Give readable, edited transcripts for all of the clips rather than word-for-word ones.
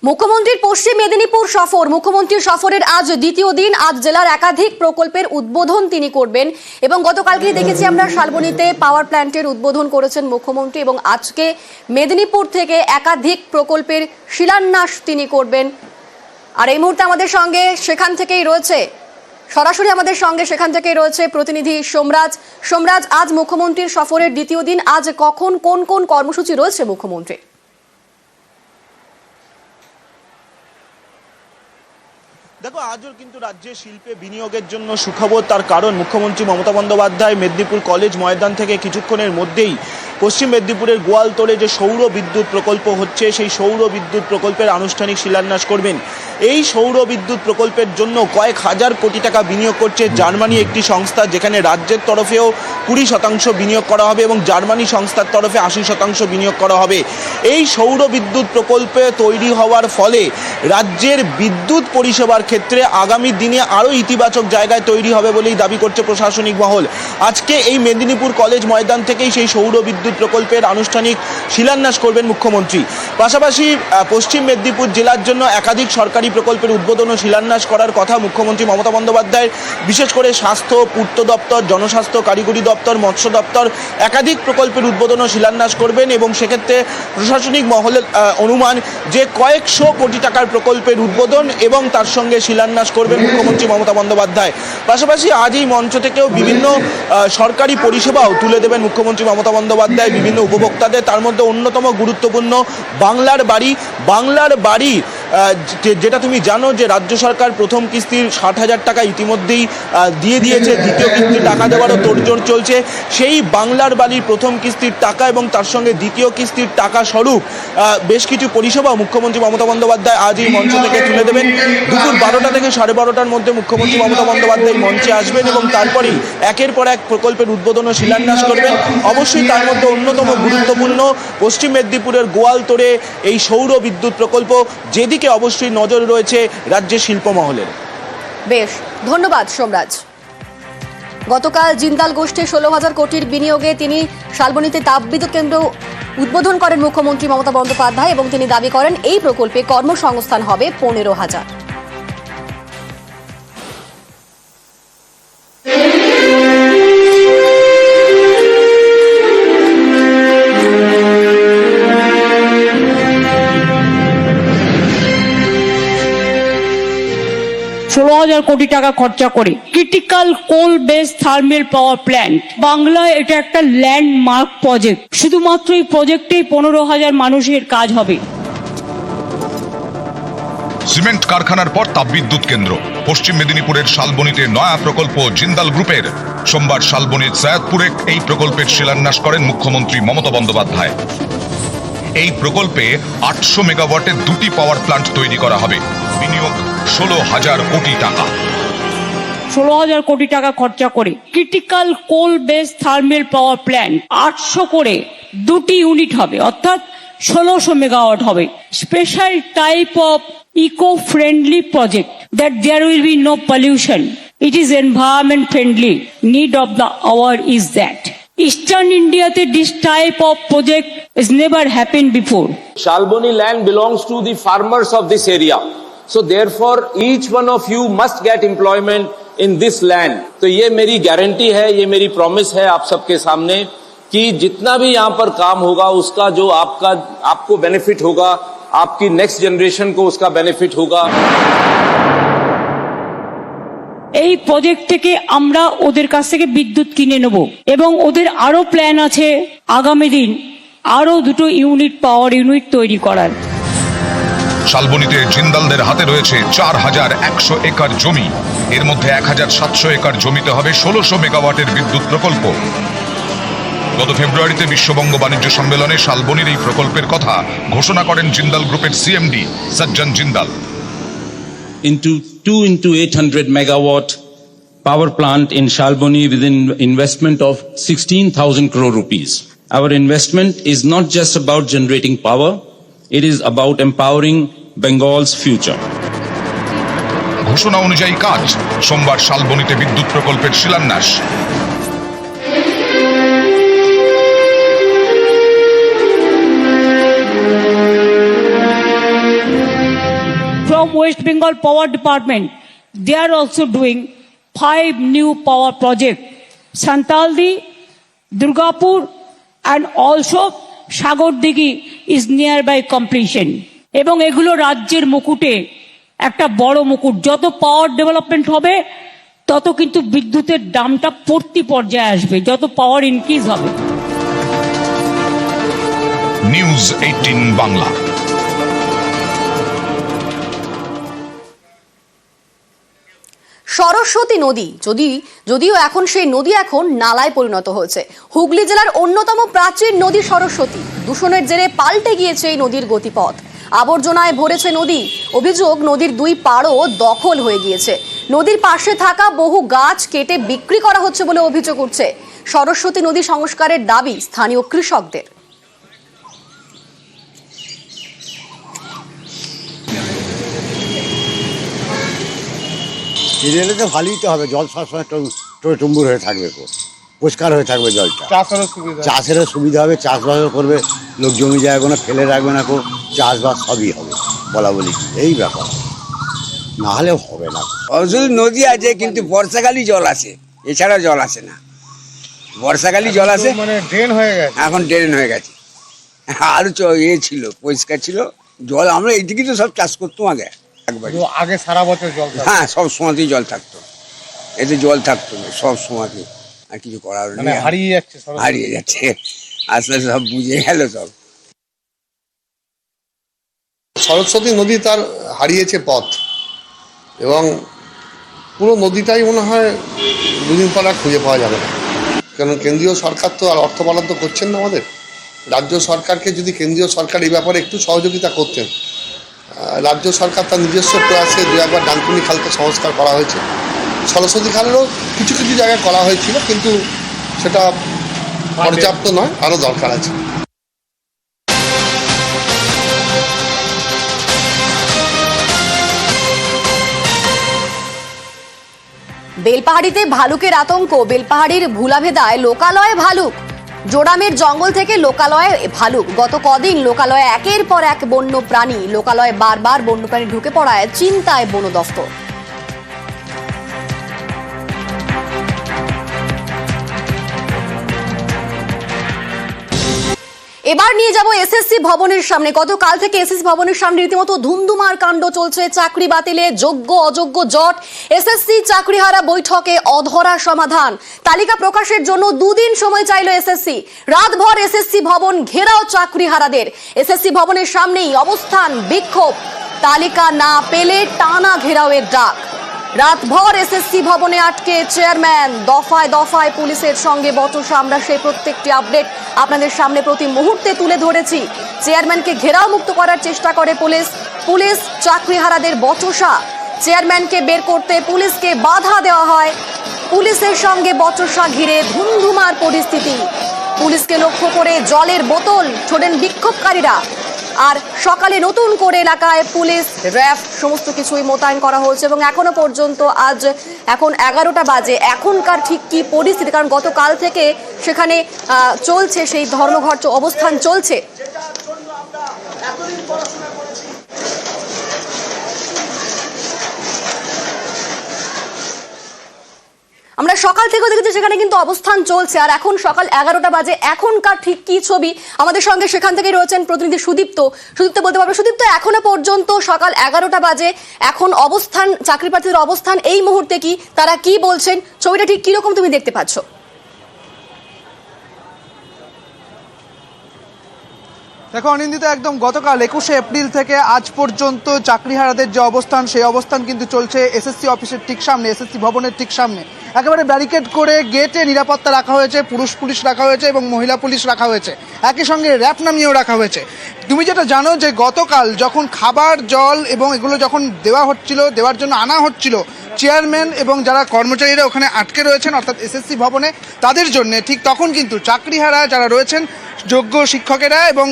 মুখ্যমন্ত্রীর পশ্চিম মেদিনীপুর সফর। মুখ্যমন্ত্রীর সফরের আজ দ্বিতীয় দিন। আজ জেলার একাধিক প্রকল্পের উদ্বোধন তিনি করবেন এবং গতকালকে দেখেছি আমরা শালবনীতে পাওয়ার প্ল্যান্টের উদ্বোধন করেছেন মুখ্যমন্ত্রী এবং আজকে মেদিনীপুর থেকে একাধিক প্রকল্পের শিলান্যাস তিনি করবেন। আর এই মুহূর্তে আমাদের সঙ্গে সেখান থেকেই রয়েছে সরাসরি আমাদের সঙ্গে সেখান থেকেই রয়েছে প্রতিনিধি সোমরাজ। সোমরাজ, আজ মুখ্যমন্ত্রীর সফরের দ্বিতীয় দিন, আজ কখন কোন কোন কর্মসূচি রয়েছে মুখ্যমন্ত্রীর? দেখো, আজও কিন্তু রাজ্যে শিল্পে বিনিয়োগের জন্য সুখবর। তার কারণ মুখ্যমন্ত্রী মমতা বন্দ্যোপাধ্যায় মেদিনীপুর কলেজ ময়দান থেকে কিছুক্ষণের মধ্যেই পশ্চিম মেদিনীপুরের গোয়ালতোড়ে যে সৌর বিদ্যুৎ প্রকল্প হচ্ছে সেই সৌর বিদ্যুৎ প্রকল্পের আনুষ্ঠানিক শিলান্যাস করবেন। এই সৌর বিদ্যুৎ প্রকল্পের জন্য কয়েক হাজার কোটি টাকা বিনিয়োগ করছে জার্মানি একটি সংস্থা, যেখানে রাজ্যের তরফেও 20% বিনিয়োগ করা হবে এবং জার্মানি সংস্থার তরফে 80% বিনিয়োগ করা হবে। এই সৌর বিদ্যুৎ প্রকল্পে তৈরি হওয়ার ফলে রাজ্যের বিদ্যুৎ পরিষেবার ক্ষেত্রে আগামী দিনে আরও ইতিবাচক জায়গায় তৈরি হবে বলেই দাবি করছে প্রশাসনিক মহল। আজকে এই মেদিনীপুর কলেজ ময়দান থেকেই সেই সৌর বিদ্যুৎ প্রকল্পের আনুষ্ঠানিক শিলান্যাস করবেন মুখ্যমন্ত্রী। পাশাপাশি পশ্চিম মেদিনীপুর জেলার জন্য একাধিক সরকারি প্রকল্পের উদ্বোধন ও শিলান্যাস করার কথা মুখ্যমন্ত্রী মমতা বন্দ্যোপাধ্যায়ের। বিশেষ করে স্বাস্থ্য, পূর্ত দপ্তর, জনস্বাস্থ্য কারিগরি দপ্তর, মৎস্য দপ্তর একাধিক প্রকল্পের উদ্বোধন ও শিলান্যাস করবেন এবং সেক্ষেত্রে প্রশাসনিক মহলের অনুমান যে কয়েকশো কোটি টাকার প্রকল্পের উদ্বোধন এবং তার সঙ্গে শিলান্যাস করবেন মুখ্যমন্ত্রী মমতা বন্দ্যোপাধ্যায়। পাশাপাশি আজ এই মঞ্চ থেকেও বিভিন্ন সরকারি পরিষেবাও তুলে দেবেন মুখ্যমন্ত্রী মমতা বন্দ্যোপাধ্যায় বিভিন্ন উপভোক্তাদের। তার মধ্যে অন্যতম গুরুত্বপূর্ণ বাংলার বাড়ি, যেটা তুমি জানো যে রাজ্য সরকার প্রথম কিস্তির 60,000 টাকা ইতিমধ্যেই দিয়ে দিয়েছে, দ্বিতীয় কিস্তির টাকা দেওয়ারও তোড়জোড় চলছে। সেই বাংলার বাড়ির প্রথম কিস্তির টাকা এবং তার সঙ্গে দ্বিতীয় কিস্তির টাকা স্বরূপ বেশ কিছু পরিষেবা মুখ্যমন্ত্রী মমতা বন্দ্যোপাধ্যায় আজ এই মঞ্চ থেকে তুলে দেবেন। দুপুর 12টা থেকে 12:30টার মধ্যে মুখ্যমন্ত্রী মমতা বন্দ্যোপাধ্যায় মঞ্চে আসবেন এবং তারপরেই একের পর এক প্রকল্পের উদ্বোধন ও শিলান্যাস করবেন। অবশ্যই তার মধ্যে অন্যতম গুরুত্বপূর্ণ পশ্চিম মেদিনীপুরের গোয়ালতোড়ে এই সৌর বিদ্যুৎ প্রকল্প, যেদিকে অবশ্যই নজর রয়েছে রাজ্যের শিল্প মহলের। বেশ, ধন্যবাদ সোমরাজ। গতকাল জিন্দাল গোষ্ঠী 16,000 কোটির বিনিয়োগে তিনি শালবনীতে তাপবিদ্যুৎ কেন্দ্র উদ্বোধন করেন মুখ্যমন্ত্রী মমতা বন্দ্যোপাধ্যায় এবং তিনি দাবি করেন এই প্রকল্পে কর্মসংস্থান হবে 15,000। কোটি টাকা খরচা করে critical coal base thermal power plant. বাংলায় এটা একটা ল্যান্ডমার্ক প্রজেক্ট। শুধুমাত্র এই প্রজেক্টে 15,000 মানুষের কাজ হবে। সিমেন্ট কারখানার পর তাপবিদ্যুৎ কেন্দ্র। পশ্চিম মেদিনীপুরের শালবনীতে নয়া প্রকল্প জিন্দাল গ্রুপের। সোমবার শালবনীর সৈয়দপুরে এই প্রকল্পের শিলান্যাস করেন মুখ্যমন্ত্রী মমতা বন্দ্যোপাধ্যায়। এই প্রকল্পে 800 মেগাওয়াটের 2টি পাওয়ার প্ল্যান্ট তৈরি করা হবে। বিনিয়োগ 16,000 কোটি টাকা। 16,000 কোটি টাকা খরচা করে critical coal base thermal power plant 800 করে 2টি ইউনিট হবে, অর্থাৎ 1600 মেগাওয়াট হবে। Special type of eco friendly project that there will be no pollution. It is environment friendly. Need of the hour is that Eastern India, this type of project has never happened before. Shalboni land belongs to the farmers of this area. So therefore, each one of you must get employment in this land. तो ये मेरी guarantee है, ये मेरी promise है आप सबके सामने कि जितना भी यहाँ पर काम होगा उसका जो आपको बेनिफिट होगा, आपकी नेक्स्ट जनरेशन को उसका बेनिफिट होगा। এই প্রজেক্ট থেকে আমরা ওদের কাছ থেকে বিদ্যুৎ কিনে নেব এবং ওদের আরো প্ল্যান আছে আগামী দিন আরো 2টো পাওয়ার ইউনিট তৈরি করার। শালবনীতে জিন্দালদের হাতে রয়েছে 4,100 একর জমি। এর মধ্যে 1,700 একর জমিতে হবে 1600 মেগাওয়াটের বিদ্যুৎ প্রকল্প। গত ফেব্রুয়ারিতে বিশ্ববঙ্গ বাণিজ্য সম্মেলনে শালবনীর এই প্রকল্পের কথা ঘোষণা করেন জিন্দাল গ্রুপের সিএমডি সজ্জন Jindal. Into 2 into 800 megawatt power plant in Shalboni with an investment of 16,000 crore rupees. Our investment is not just about generating power, it is about empowering Bengal's future. ঘোষণা অনুযায়ী কাজ। সোমবার শালবনীতে বিদ্যুৎ প্রকল্পের শিলান্যাস। West Bengal Power Department, they are also doing 5 new power projects. Santaldi, Durgapur, and also Sagardighi is nearby completion. এবং এগুলো রাজ্যের মুকুটে একটা বড় মুকুট। যত পাওয়ার ডেভেলপমেন্ট হবে তত কিন্তু বিদ্যুতের দামটা প্রতি পর্যায়ে আসবে, যত পাওয়ার ইনক্রিজ হবে। নিউজ 18 বাংলা। সরস্বতী নদী যদিও এখন সেই নদী এখন নালায় পরিণত হয়েছে। হুগলি জেলার অন্যতম প্রাচীন নদী সরস্বতী দূষণের জেরে পাল্টে গিয়েছে এই নদীর গতিপথ। আবর্জনায় ভরেছে নদী। অভিযোগ, নদীর দুই পাড়ও দখল হয়ে গিয়েছে। নদীর পাশে থাকা বহু গাছ কেটে বিক্রি করা হচ্ছে বলে অভিযোগ উঠছে। সরস্বতী নদী সংস্কারের দাবি স্থানীয় কৃষকদের। এলে তো ভালোই তো হবে, জল সবসময় টুম্বুর হয়ে থাকবে, পরিষ্কার হয়ে থাকবে জলটা, চাষেরও সুবিধা হবে, চাষবাসও করবে লোক, জমি জায়গা না ফেলে রাখবে না, চাষবাস সবই হবে, বলা বলি এই ব্যাপার, না হলেও হবে না। শুধু নদী আছে কিন্তু বর্ষাকালই জল আসে, এছাড়া জল আসে না। বর্ষাকালই জল আসে, মানে ড্রেন হয়ে গেছে, এখন ড্রেন হয়ে গেছে। আরো ছিল, পরিষ্কার ছিল জল। আমরা এইদিকে তো সব চাষ করতাম আগে সারা বছর জল থাকতো। হ্যাঁ, সব সময়তেই জল থাকতো, এতে জল থাকতো না সব সময়তে, আর কিছু করার নেই, হারিয়ে যাচ্ছে, আস্তে আস্তে সব বুঝে গেল সব। সরস্বতী নদী তার হারিয়েছে পথ, এবং পুরো নদীটাই মনে হয় দুদিন পর আর খুঁজে পাওয়া যাবে না। কারণ কেন্দ্রীয় সরকার তো আর অর্থ বরাদ্দ করছেন না আমাদের। রাজ্য সরকারকে যদি কেন্দ্রীয় সরকার এই ব্যাপারে একটু সহযোগিতা করতেন। রাজ্য সরকার তার নিজস্ব প্রয়াসে দু একবার ডানকুনি খালকে সংস্কার করা হয়েছে, সরস্বতী খালেরও কিছু কিছু জায়গায় করা হয়েছিল, কিন্তু সেটা পর্যাপ্ত নয়, আরও দরকার আছে। বেলপাহাড়িতে ভালুকের আতঙ্ক। বেলপাহাড়ির ভুলাভেদায় লোকালয়ে ভালুক। জোড়ামের জঙ্গল থেকে লোকালয়ে ভালুক। গত কদিন লোকালয়ে একের পর এক বন্য প্রাণী, লোকালয়ে বারবার বন্যপ্রাণী ঢুকে পড়ায় চিন্তায় বন দফতর। এবার নিয়ে যাব এসএসসি ভবনের সামনে। গতকাল থেকে এসএসসি ভবনের সামনে রীতিমতো ধুমধুমার কাণ্ড চলছে। চাকরি বাতিলে যোগ্য অযোগ্য জট, এসএসসি চাকরিহারা বৈঠকে অধরা সমাধান। তালিকা প্রকাশের জন্য 2 দিন সময় চাইল এসএসসি। রাতভর এসএসসি ভবন ঘেরাও চাকরিহারাদের। এসএসসি ভবনের সামনেই অবস্থান, বিক্ষোভ। তালিকা না পেলে টানা ঘেরাওয়ের ডাক। রাতভর এসএসসি ভবনে আটকে চেয়ারম্যান, দফায় দফায় পুলিশের সঙ্গে বচসা। আমরা সেই প্রত্যেকটি আপডেট আপনাদের সামনে প্রতি মুহূর্তে তুলে ধরেছি। চেয়ারম্যানকে ঘেরাও মুক্ত করার চেষ্টা করে পুলিশ চাকরিহারাদের বচসা। চেয়ারম্যানকে বের করতে পুলিশকে বাধা দেওয়া হয়। পুলিশের সঙ্গে বচসা ঘিরে ধুমধুমার পরিস্থিতি। পুলিশকে লক্ষ্য করে জলের বোতল ছোড়েন বিক্ষোভকারীরা। আর সকালে নতুন করে এলাকায় পুলিশ, র্যাব সমস্ত কিছুই মোতায়েন করা হয়েছে। এবং এখনো পর্যন্ত আজ এখন 11টা বাজে, এখনকার ঠিক কি পরিস্থিতি, কারণ গতকাল থেকে সেখানে চলছে সেই ধর্মঘট অবস্থান চলছে। আমরা সকাল থেকে দেখেছি সেখানে কিন্তু অবস্থান চলছে। আর এখন সকাল 11টা বাজে, এখনকার ঠিক কি ছবি আমাদের সঙ্গে সেখান থেকে রয়েছেন প্রতিনিধি সুদীপ্ত বলতে পারবে। সুদীপ্ত, এখনো পর্যন্ত সকাল 11টা বাজে, এখন অবস্থান, চাকরি প্রার্থীদের অবস্থান এই মুহূর্তে কি, তারা কি বলছেন, ছবিটা ঠিক কিরকম তুমি দেখতে পাচ্ছ? দেখো অনিন্দিতা, একদম গতকাল 21শে এপ্রিল থেকে আজ পর্যন্ত চাকরিহারাদের যে অবস্থান, সেই অবস্থান কিন্তু চলছে এসএসসি অফিসের ঠিক সামনে, এসএসসি ভবনের ঠিক সামনে। একেবারে ব্যারিকেড করে গেটে নিরাপত্তা রাখা হয়েছে, পুলিশ রাখা হয়েছে এবং মহিলা পুলিশ রাখা হয়েছে, একই সঙ্গে র্যাব নামিয়েও রাখা হয়েছে। তুমি যেটা জানো যে গতকাল যখন খাবার, জল এবং এগুলো যখন দেওয়ার জন্য আনা হচ্ছিল, চেয়ারম্যান এবং যারা কর্মচারীরা ওখানে আটকে রয়েছেন অর্থাৎ এসএসসি ভবনে, তাদের জন্য ঠিক তখন কিন্তু চাকরিহারা যারা রয়েছেন, যোগ্য শিক্ষকেরা, এবং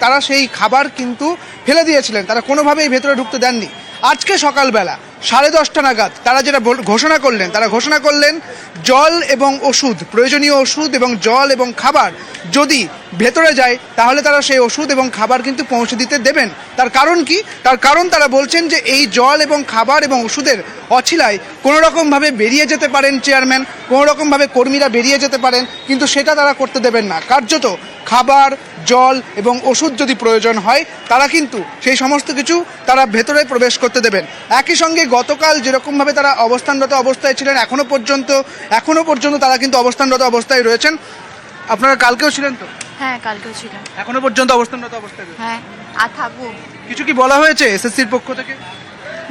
তারা সেই খাবার কিন্তু ফেলে দিয়েছিলেন, তারা কোনোভাবেই ভেতরে ঢুকতে দেননি। আজকে সকালবেলা 10:30 নাগাদ তারা যেটা ঘোষণা করলেন জল এবং ওষুধ, প্রয়োজনীয় ওষুধ এবং জল এবং খাবার যদি ভেতরে যায় তাহলে তারা সেই ওষুধ এবং খাবার কিন্তু পৌঁছে দিতে দেবেন। তার কারণ কি? তার কারণ তারা বলছেন যে এই জল এবং খাবার এবং ওষুধের অছিলায় কোনো রকমভাবে বেরিয়ে যেতে পারেন চেয়ারম্যান, কোনো রকমভাবে কর্মীরা বেরিয়ে যেতে পারেন, কিন্তু সেটা তারা করতে দেবেন না। কার্যত খাবার, জল এবং ওষুধ যদি প্রয়োজন হয় তারা কিন্তু সেই সমস্ত কিছু তারা ভেতরে প্রবেশ করতে দেবেন। একই সঙ্গে গতকাল যেরকমভাবে তারা অবস্থানরত অবস্থায় ছিলেন এখনো পর্যন্ত তারা কিন্তু অবস্থানরত অবস্থায় রয়েছেন। আপনারা কালকেও ছিলেন তো? হ্যাঁ, কালকেও ছিলাম। এখনো পর্যন্ত অবস্থানরত অবস্থায় রয়েছেন? হ্যাঁ, আর থাকবো। কিছু কি বলা হয়েছে এসএসসির পক্ষ থেকে?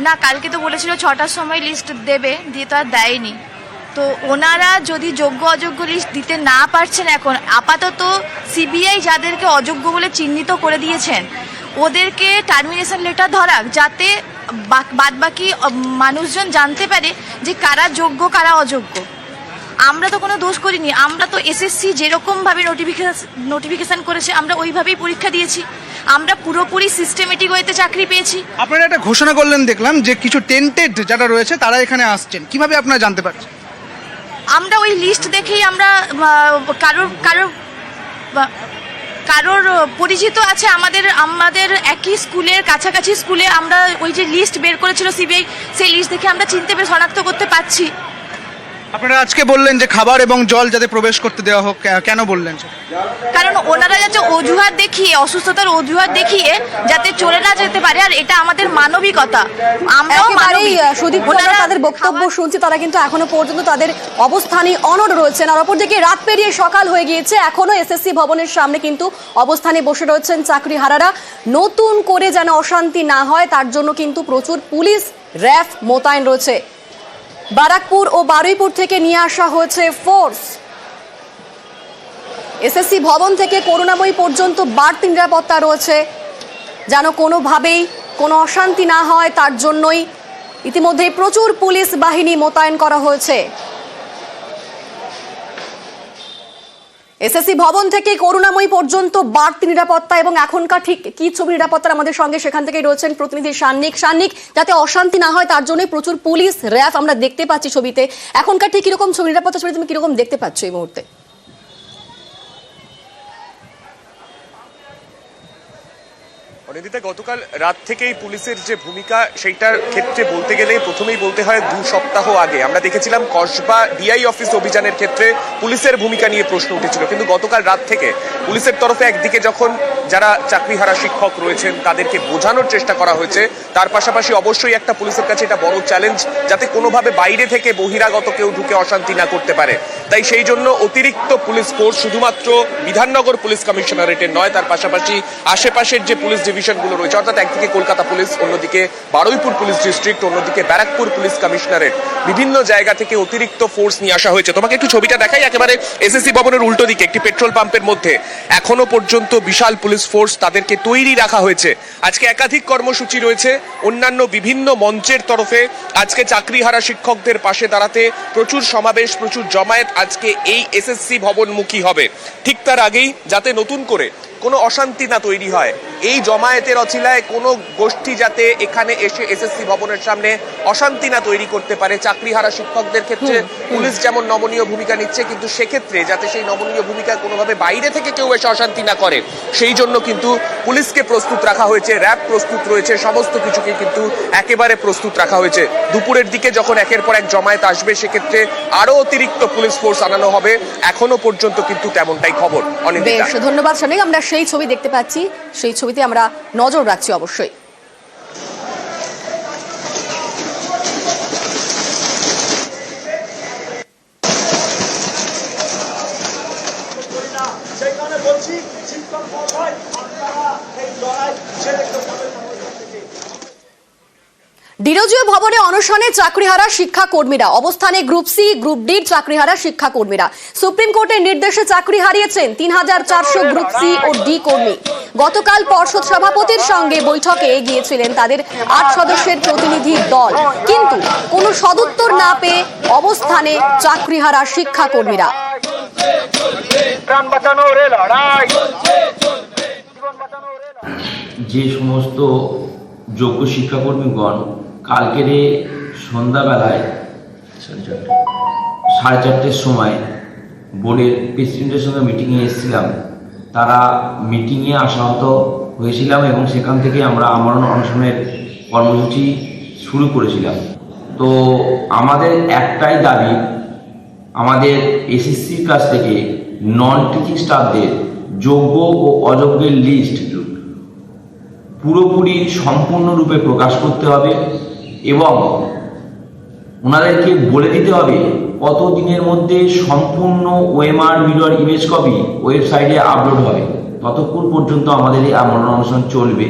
না, কালকে তো বলেছিল 6টার সময় লিস্ট দেবে, দিয়ে তো আর দেয়নি। তো ওনারা যদি যোগ্য অযোগ্য লিস্ট দিতে না পারছেন, এখন আপাতত সিবিআই যাদেরকে অযোগ্য বলে চিহ্নিত করে দিয়েছেন ওদেরকে টার্মিনেশন লেটার ধরাক, যাতে বাদবাকি মানুষজন জানতে পারে যে কারা যোগ্য কারা অযোগ্য। আমরা তো কোনো দোষ করিনি, আমরা তো এসএসসি যেরকমভাবে নোটিফিকেশন করেছে আমরা ওইভাবেই পরীক্ষা দিয়েছি, আমরা পুরোপুরি সিস্টেমেটিক ওয়েতে চাকরি পেয়েছি। আপনারা একটা ঘোষণা করলেন দেখলাম যে কিছু টেন্টেড যারা রয়েছে তারা এখানে আসছেন, কিভাবে আপনারা জানতে পারছেন? আমরা ওই লিস্ট দেখেই আমরা কারোর পরিচিত আছে আমাদের একই স্কুলের কাছাকাছি স্কুলে, আমরা ওই যে লিস্ট বের করেছিল সিবিআই, সেই লিস্ট দেখে আমরা শনাক্ত করতে পারছি। আপনারা আজকে বললেন যে খাবার এবং জল যাতে প্রবেশ করতে দেওয়া হোক, কেন বললেন? কারণ ওনারা যাতে অজুহাত দেখিয়ে, অসুস্থতার অজুহাত দেখিয়ে যাতে চলে না যেতে পারে, আর এটা আমাদের মানবিকতা। আমরাও মানবিক। সুদীপ, ওনারা তাদের বক্তব্য শুনছি, তারা কিন্তু এখনো পর্যন্ত তাদের অবস্থানে অনড় রয়েছেন। আর অপরদিকে রাত পেরিয়ে সকাল হয়ে গিয়েছে, এখনো এসএসসি ভবনের সামনে কিন্তু অবস্থানে বসে রয়েছেন চাকরিহারারা। নতুন করে যেন অশান্তি না হয় তার জন্য কিন্তু প্রচুর পুলিশ র্যাফ মোতায়েন রয়েছে। বারাকপুর ও বারুইপুর থেকে নিয়ে আসা হয়েছে ফোর্স। এসএসসি ভবন থেকে করুণাময়ী পর্যন্ত বাড়তি নিরাপত্তা রয়েছে, যেন কোনোভাবেই কোনো অশান্তি না হয় তার জন্যই ইতিমধ্যে প্রচুর পুলিশ বাহিনী মোতায়েন করা হয়েছে। এসএসসি ভবন থেকে করুণাময়ী পর্যন্ত বাড়তি নিরাপত্তা, এবং এখনকার ঠিক কি ছবি নিরাপত্তার আমাদের সঙ্গে সেখান থেকে রয়েছেন প্রতিনিধি সান্নিক, যাতে অশান্তি না হয় তার জন্যই প্রচুর পুলিশ র্যাফ আমরা দেখতে পাচ্ছি ছবিতে। এখনকার ঠিক কিরকম ছবি নিরাপত্তা ছবি তুমি কিরকম দেখতে পাচ্ছ এই মুহূর্তে? অনিন্দিতা, গতকাল রাত থেকেই পুলিশের যে ভূমিকা সেইটার ক্ষেত্রে বলতে গেলে প্রথমেই বলতে হয় 2 সপ্তাহ আগে আমরা দেখেছিলাম কসবা ডিআই অফিস অভিযানের ক্ষেত্রে পুলিশের ভূমিকা নিয়ে প্রশ্ন উঠেছিল, কিন্তু গতকাল রাত থেকে পুলিশের তরফে একদিকে যখন যারা চাকরিহারা শিক্ষক রয়েছেন তাদেরকে বোঝানোর চেষ্টা করা হয়েছে, তার পাশাপাশি অবশ্যই একটা পুলিশের কাছে এটা বড় চ্যালেঞ্জ যাতে কোনোভাবে বাইরে থেকে বহিরাগত কেউ ঢুকে অশান্তি না করতে পারে। তাই সেই জন্য অতিরিক্ত পুলিশ ফোর্স শুধুমাত্র বিধাননগর পুলিশ কমিশনারেটের নয়, তার পাশাপাশি আশেপাশের যে পুলিশ ডিভিশনগুলো রয়েছে, অর্থাৎ একদিকে কলকাতা পুলিশ, অন্যদিকে বারুইপুর পুলিশ ডিস্ট্রিক্ট, অন্যদিকে ব্যারাকপুর পুলিশ কমিশনারেট, বিভিন্ন জায়গা থেকে অতিরিক্ত ফোর্স নিয়ে আসা হয়েছে। তোমাকে একটু ছবিটা দেখাই, একেবারে এসএসসি ভবনের উল্টো দিকে একটি পেট্রোল পাম্পের মধ্যে এখনো পর্যন্ত বিশাল পুলিশ ফোর্স তাদেরকে তৈরি রাখা হয়েছে। আজকে একাধিক কর্মসূচি রয়েছে অন্যান্য বিভিন্ন মঞ্চের তরফে। আজকে চাকরিহারা শিক্ষকদের পাশে দাঁড়াতে প্রচুর সমাবেশ, প্রচুর জমায়েত আজকে এই এসএসসি ভবনমুখী হবে। ঠিক তার আগেই যাতে নতুন করে কোনো অশান্তি না তৈরি হয়, এই জমায়েতের অছিলায় কোনো গোষ্ঠী যাতে এখানে এসে এসএসসি ভবনের সামনে অশান্তি না তৈরি করতে পারে। চাকরিহারা শিক্ষকদের ক্ষেত্রে পুলিশ যেমন নমনীয় ভূমিকা নিচ্ছে, কিন্তু সেক্ষেত্রে যাতে সেই নমনীয় ভূমিকা কোনোভাবে বাইরে থেকে কেউ এসে অশান্তি না করে, সেই জন্য কিন্তু পুলিশকে প্রস্তুত রাখা হয়েছে, র্যাব প্রস্তুত রয়েছে, সমস্ত কিছুকে কিন্তু একেবারে প্রস্তুত রাখা হয়েছে। দুপুরের দিকে যখন একের পর এক জমায়েত আসবে, সেক্ষেত্রে আরো অতিরিক্ত পুলিশ ফোর্স আনানো হবে। এখনো পর্যন্ত কিন্তু তেমনটাই খবর। অনিন্দিতা, বেশ ধন্যবাদ সানিক, আমরা সেই ছবি দেখতে পাচ্ছি, সেই ছবিতে আমরা নজর রাখছি অবশ্যই। ডিরোজিও ভবনে অনশনে চাকরিহারা শিক্ষাকর্মীরা, অবস্থানে গ্রুপ সি গ্রুপ ডি চাকরিহারা শিক্ষাকর্মীরা। সুপ্রিম কোর্টের নির্দেশে চাকরি হারিয়েছেন 3400 গ্রুপ সি ও ডি কর্মী। গতকাল পর্ষদ সভাপতির সঙ্গে বৈঠকে গিয়েছিলেন তাদের 8 সদস্যের প্রতিনিধি দল, কিন্তু কোনো সদুত্তর না পেয়ে অবস্থানে চাকরিহারা শিক্ষাকর্মীরা। যে সমস্ত যোগ্য শিক্ষাকর্মীগণ কালকের সন্ধ্যাবেলায় 4:30 সময় বোর্ডের প্রেসিডেন্টের সঙ্গে মিটিংয়ে এসেছিলাম। তারা মিটিংয়ে আসাহত হয়েছিলাম এবং সেখান থেকে আমরা আমরণ অনশনের কর্মসূচি শুরু করেছিলাম। তো আমাদের একটাই দাবি, আমাদের এসএসসির কাছ থেকে নন টিচিং স্টাফদের যোগ্য ও অযোগ্যের লিস্ট পুরোপুরি সম্পূর্ণরূপে প্রকাশ করতে হবে এবং ওনাদেরকে বলে দিতে হবে কত দিনের মধ্যে সম্পূর্ণ ওএমআর ভিডিওর ইমেজ কপি ওয়েবসাইটে আপলোড হবে। ততক্ষণ পর্যন্ত আমাদের এই আমরণ অনশন চলবে।